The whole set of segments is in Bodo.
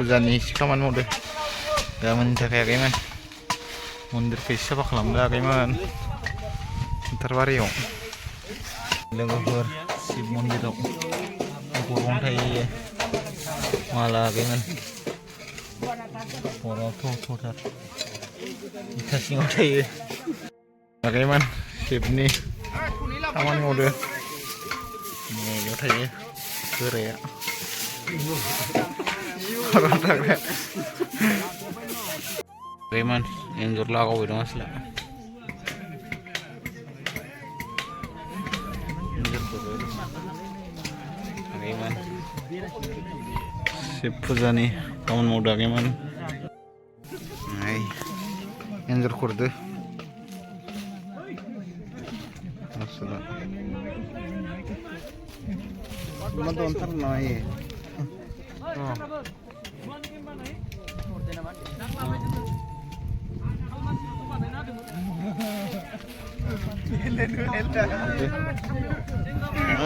fujani खामानि मावदो गाबोननि थाखाय आगैमोन मन्दिरखौ साफा खालामदो आगैमोन फोथारबारियाव लोगोफोर शिब मन्दिराव गरम थायो माला आगैमोन हराव थथार इथा सिङाव थायो आगैमोन शिबनि खामानि मावदो न'आव थायो गोराया Gimana? Enjur lah kau itu mas lah. Enjur betul. Gimana? Sip pujani, kamu muda gimana? Ay, enjur kurdu. Masalah. Cuma tuh antar naik. Oh.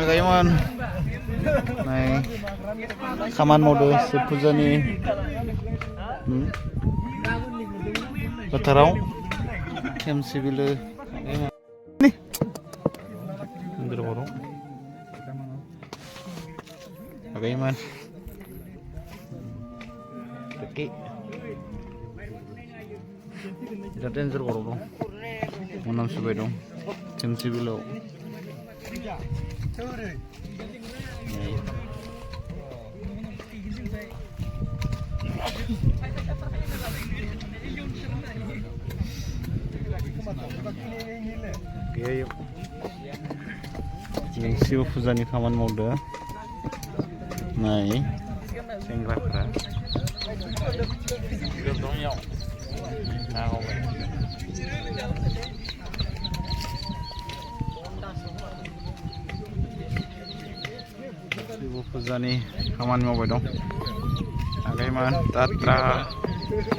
Gayman, naik kaman mode sepujani, betarau, yang sibil, nih, anjir borong, gayman, oke, jadi anjir borong. Menam sebaik dong, cemsi belau. Oke, yuk. Cemsi fujani kaman mode. Naik, senggara. Dong yuk. Nah, Ibu Fuzani kaman mau bedong. Agaiman tatra.